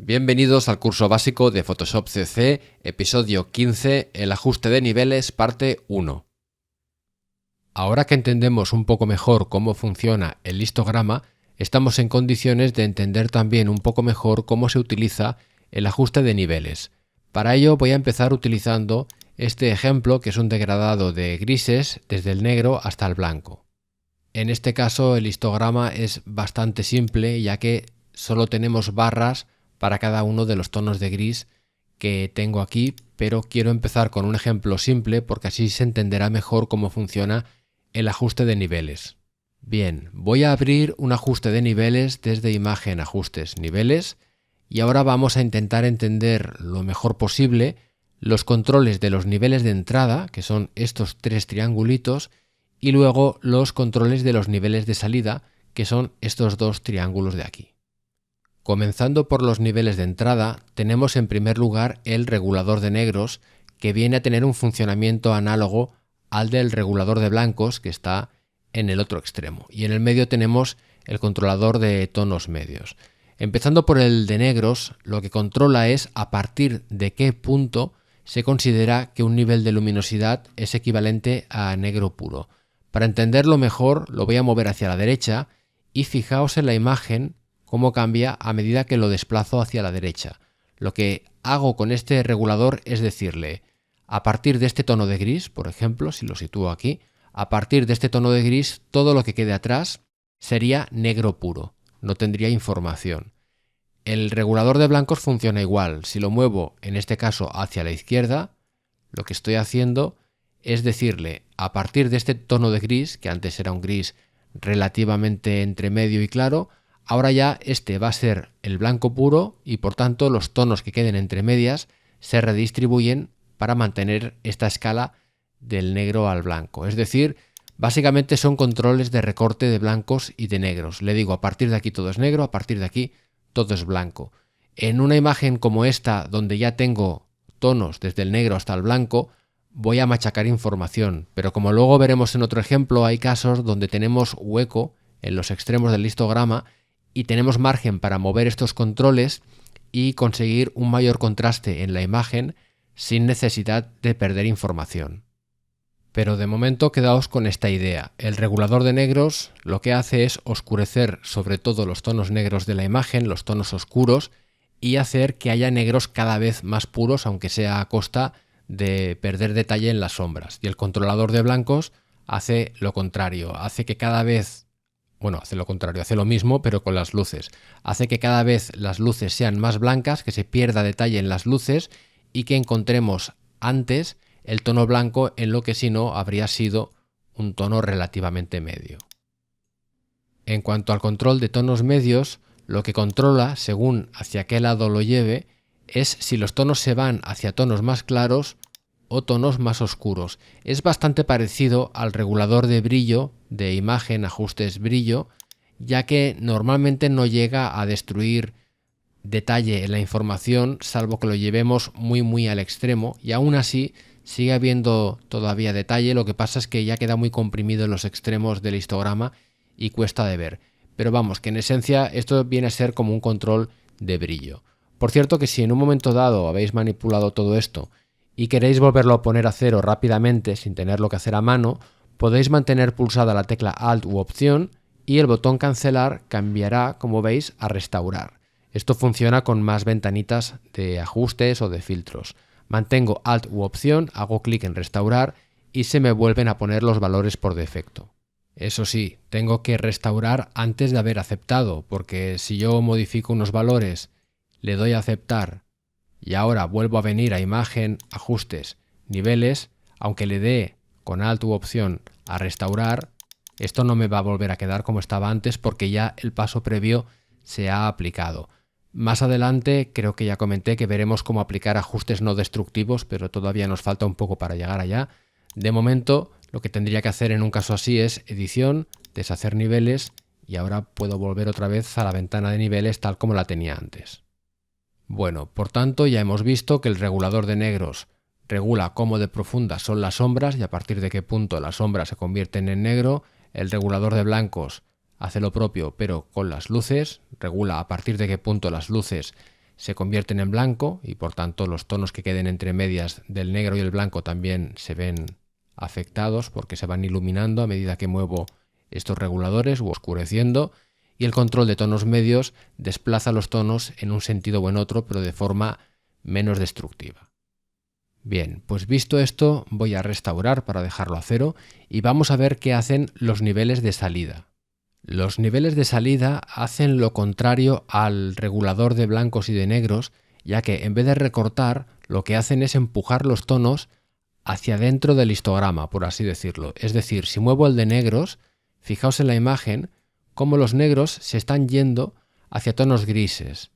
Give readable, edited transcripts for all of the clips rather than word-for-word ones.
Bienvenidos al curso básico de Photoshop CC, episodio 15, el ajuste de niveles, parte 1. Ahora que entendemos un poco mejor cómo funciona el histograma, estamos en condiciones de entender también un poco mejor cómo se utiliza el ajuste de niveles. Para ello voy a empezar utilizando este ejemplo, que es un degradado de grises desde el negro hasta el blanco. En este caso el histograma es bastante simple, ya que solo tenemos barras para cada uno de los tonos de gris que tengo aquí, pero quiero empezar con un ejemplo simple porque así se entenderá mejor cómo funciona el ajuste de niveles. Bien, voy a abrir un ajuste de niveles desde Imagen, Ajustes, Niveles, y ahora vamos a intentar entender lo mejor posible los controles de los niveles de entrada, que son estos tres triangulitos, y luego los controles de los niveles de salida, que son estos dos triángulos de aquí. Comenzando por los niveles de entrada, tenemos en primer lugar el regulador de negros, que viene a tener un funcionamiento análogo al del regulador de blancos, que está en el otro extremo. Y en el medio tenemos el controlador de tonos medios. Empezando por el de negros, lo que controla es a partir de qué punto se considera que un nivel de luminosidad es equivalente a negro puro. Para entenderlo mejor, lo voy a mover hacia la derecha y fijaos en la imagen cómo cambia a medida que lo desplazo hacia la derecha. Lo que hago con este regulador es decirle, a partir de este tono de gris, por ejemplo, si lo sitúo aquí, a partir de este tono de gris, todo lo que quede atrás sería negro puro, no tendría información. El regulador de blancos funciona igual. Si lo muevo, en este caso, hacia la izquierda, lo que estoy haciendo es decirle, a partir de este tono de gris, que antes era un gris relativamente entre medio y claro, ahora ya este va a ser el blanco puro y por tanto los tonos que queden entre medias se redistribuyen para mantener esta escala del negro al blanco. Es decir, básicamente son controles de recorte de blancos y de negros. Le digo, a partir de aquí todo es negro, a partir de aquí todo es blanco. En una imagen como esta, donde ya tengo tonos desde el negro hasta el blanco, voy a machacar información, pero como luego veremos en otro ejemplo, hay casos donde tenemos hueco en los extremos del histograma y tenemos margen para mover estos controles y conseguir un mayor contraste en la imagen sin necesidad de perder información. Pero de momento quedaos con esta idea. El regulador de negros lo que hace es oscurecer sobre todo los tonos negros de la imagen, los tonos oscuros, y hacer que haya negros cada vez más puros, aunque sea a costa de perder detalle en las sombras. Y el controlador de blancos hace lo contrario, hace que cada vez hace lo contrario, hace lo mismo pero con las luces. Hace que cada vez las luces sean más blancas, que se pierda detalle en las luces y que encontremos antes el tono blanco en lo que si no habría sido un tono relativamente medio. En cuanto al control de tonos medios, lo que controla, según hacia qué lado lo lleve, es si los tonos se van hacia tonos más claros o tonos más oscuros. Es bastante parecido al regulador de brillo de Imagen, Ajustes, Brillo, ya que normalmente no llega a destruir detalle en la información, salvo que lo llevemos muy al extremo, y aún así sigue habiendo todavía detalle. Lo que pasa es que ya queda muy comprimido en los extremos del histograma y cuesta de ver. Pero vamos, que en esencia esto viene a ser como un control de brillo. Por cierto, que si en un momento dado habéis manipulado todo esto y queréis volverlo a poner a cero rápidamente sin tenerlo que hacer a mano, podéis mantener pulsada la tecla Alt u Opción y el botón Cancelar cambiará, como veis, a Restaurar. Esto funciona con más ventanitas de ajustes o de filtros. Mantengo Alt u Opción, hago clic en Restaurar y se me vuelven a poner los valores por defecto. Eso sí, tengo que restaurar antes de haber aceptado, porque si yo modifico unos valores, le doy a aceptar y ahora vuelvo a venir a Imagen, Ajustes, Niveles, aunque le dé con Alt u Opción a Restaurar, esto no me va a volver a quedar como estaba antes porque ya el paso previo se ha aplicado. Más adelante creo que ya comenté que veremos cómo aplicar ajustes no destructivos, pero todavía nos falta un poco para llegar allá. De momento, lo que tendría que hacer en un caso así es Edición, Deshacer niveles y ahora puedo volver otra vez a la ventana de niveles tal como la tenía antes. Bueno, por tanto ya hemos visto que el regulador de negros regula cómo de profundas son las sombras y a partir de qué punto las sombras se convierten en negro. El regulador de blancos hace lo propio pero con las luces, regula a partir de qué punto las luces se convierten en blanco y por tanto los tonos que queden entre medias del negro y el blanco también se ven afectados porque se van iluminando a medida que muevo estos reguladores u oscureciendo, y el control de tonos medios desplaza los tonos en un sentido o en otro, pero de forma menos destructiva. Bien, pues visto esto voy a restaurar para dejarlo a 0 y vamos a ver qué hacen los niveles de salida. Los niveles de salida hacen lo contrario al regulador de blancos y de negros, ya que en vez de recortar, lo que hacen es empujar los tonos hacia dentro del histograma, por así decirlo. Es decir, si muevo el de negros, fijaos en la imagen cómo los negros se están yendo hacia tonos grises.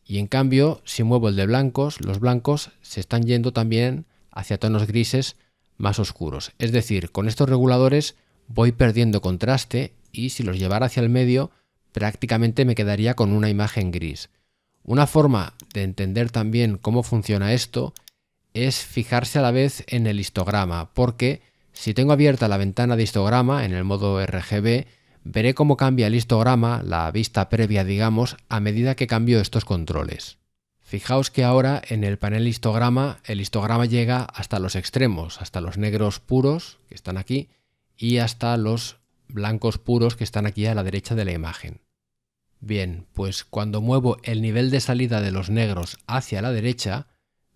Y en cambio, si muevo el de blancos, los blancos se están yendo también hacia tonos grises más oscuros. Es decir, con estos reguladores voy perdiendo contraste y si los llevara hacia el medio, prácticamente me quedaría con una imagen gris. Una forma de entender también cómo funciona esto es fijarse a la vez en el histograma, porque si tengo abierta la ventana de histograma en el modo RGB, veré cómo cambia el histograma, la vista previa digamos, a medida que cambio estos controles. Fijaos que ahora en el panel histograma, el histograma llega hasta los extremos, hasta los negros puros que están aquí y hasta los blancos puros que están aquí a la derecha de la imagen. Bien, pues cuando muevo el nivel de salida de los negros hacia la derecha,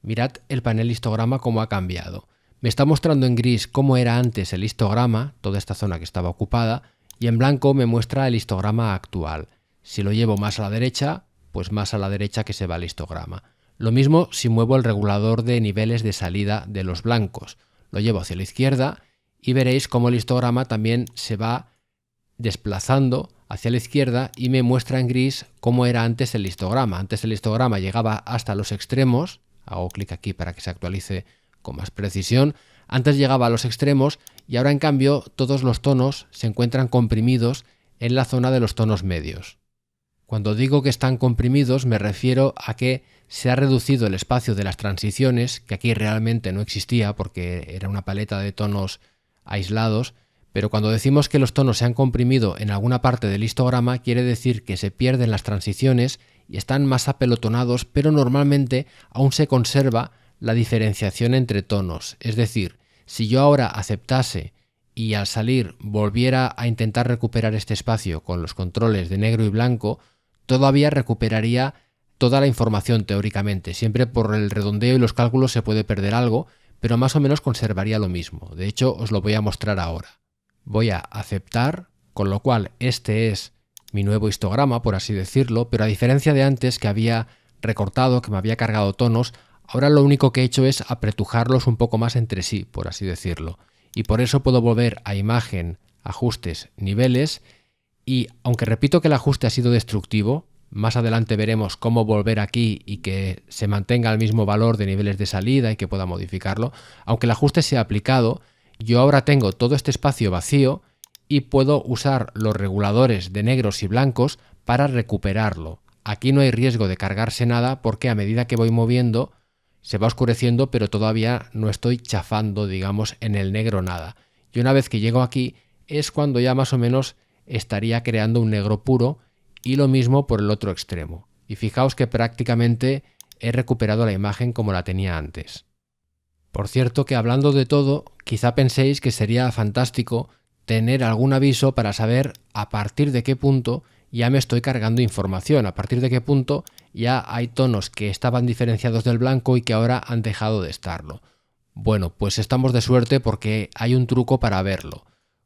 mirad el panel histograma cómo ha cambiado. Me está mostrando en gris cómo era antes el histograma, toda esta zona que estaba ocupada, y en blanco me muestra el histograma actual. Si lo llevo más a la derecha, pues más a la derecha que se va el histograma. Lo mismo si muevo el regulador de niveles de salida de los blancos. Lo llevo hacia la izquierda y veréis cómo el histograma también se va desplazando hacia la izquierda y me muestra en gris cómo era antes el histograma. Antes el histograma llegaba hasta los extremos, hago clic aquí para que se actualice con más precisión, antes llegaba a los extremos y ahora en cambio todos los tonos se encuentran comprimidos en la zona de los tonos medios. Cuando digo que están comprimidos me refiero a que se ha reducido el espacio de las transiciones, que aquí realmente no existía porque era una paleta de tonos aislados, pero cuando decimos que los tonos se han comprimido en alguna parte del histograma quiere decir que se pierden las transiciones y están más apelotonados, pero normalmente aún se conserva la diferenciación entre tonos. Es decir, si yo ahora aceptase y al salir volviera a intentar recuperar este espacio con los controles de negro y blanco, todavía recuperaría toda la información teóricamente. Siempre por el redondeo y los cálculos se puede perder algo, pero más o menos conservaría lo mismo. De hecho, os lo voy a mostrar ahora. Voy a aceptar, con lo cual este es mi nuevo histograma, por así decirlo, pero a diferencia de antes que había recortado, que me había cargado tonos, ahora lo único que he hecho es apretujarlos un poco más entre sí, por así decirlo. Y por eso puedo volver a imagen, ajustes, niveles, y aunque repito que el ajuste ha sido destructivo, más adelante veremos cómo volver aquí y que se mantenga el mismo valor de niveles de salida y que pueda modificarlo. Aunque el ajuste sea aplicado, yo ahora tengo todo este espacio vacío y puedo usar los reguladores de negros y blancos para recuperarlo. Aquí no hay riesgo de cargarse nada porque a medida que voy moviendo se va oscureciendo, pero todavía no estoy chafando, digamos, en el negro nada. Y una vez que llego aquí es cuando ya más o menos estaría creando un negro puro, y lo mismo por el otro extremo. Y fijaos que prácticamente he recuperado la imagen como la tenía antes. Por cierto que hablando de todo, quizá penséis que sería fantástico tener algún aviso para saber a partir de qué punto ya me estoy cargando información, a partir de qué punto ya hay tonos que estaban diferenciados del blanco y que ahora han dejado de estarlo. Bueno, pues estamos de suerte porque hay un truco para verlo.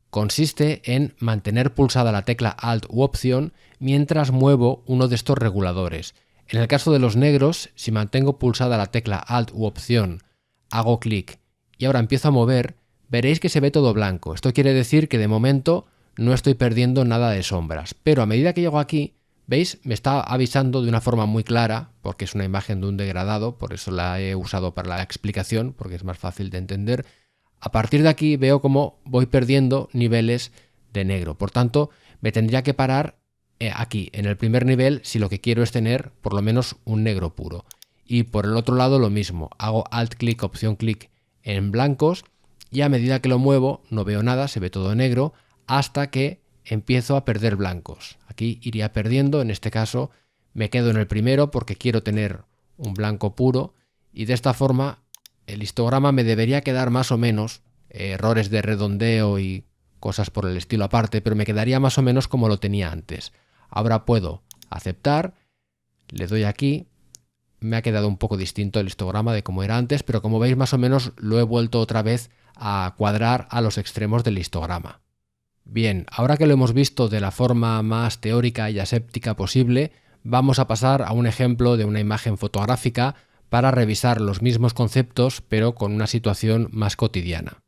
Consiste en mantener pulsada la tecla Alt u Opción mientras muevo uno de estos reguladores. En el caso de los negros, si mantengo pulsada la tecla Alt u Opción, hago clic y ahora empiezo a mover, veréis que se ve todo blanco. Esto quiere decir que de momento no estoy perdiendo nada de sombras, pero a medida que llego aquí, ¿veis? Me está avisando de una forma muy clara, porque es una imagen de un degradado, por eso la he usado para la explicación, porque es más fácil de entender. A partir de aquí veo cómo voy perdiendo niveles de negro. Por tanto, me tendría que parar aquí, en el primer nivel, si lo que quiero es tener por lo menos un negro puro. Y por el otro lado lo mismo. Hago Alt clic, Opción clic en blancos y a medida que lo muevo no veo nada, se ve todo negro, hasta que empiezo a perder blancos. Aquí iría perdiendo, en este caso Me quedo en el primero porque quiero tener un blanco puro y de esta forma el histograma me debería quedar más o menos, errores de redondeo y cosas por el estilo aparte, pero me quedaría más o menos como lo tenía antes. Ahora puedo aceptar, le doy aquí, me ha quedado un poco distinto el histograma de como era antes, pero como veis más o menos lo he vuelto otra vez a cuadrar a los extremos del histograma. Bien, ahora que lo hemos visto de la forma más teórica y aséptica posible, vamos a pasar a un ejemplo de una imagen fotográfica para revisar los mismos conceptos pero con una situación más cotidiana.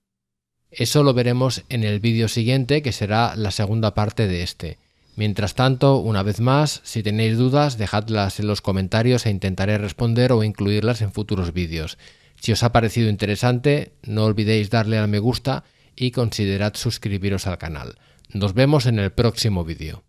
Eso lo veremos en el vídeo siguiente, que será la segunda parte de este. Mientras tanto, una vez más, si tenéis dudas, dejadlas en los comentarios e intentaré responder o incluirlas en futuros vídeos. Si os ha parecido interesante, no olvidéis darle al me gusta y considerad suscribiros al canal. Nos vemos en el próximo vídeo.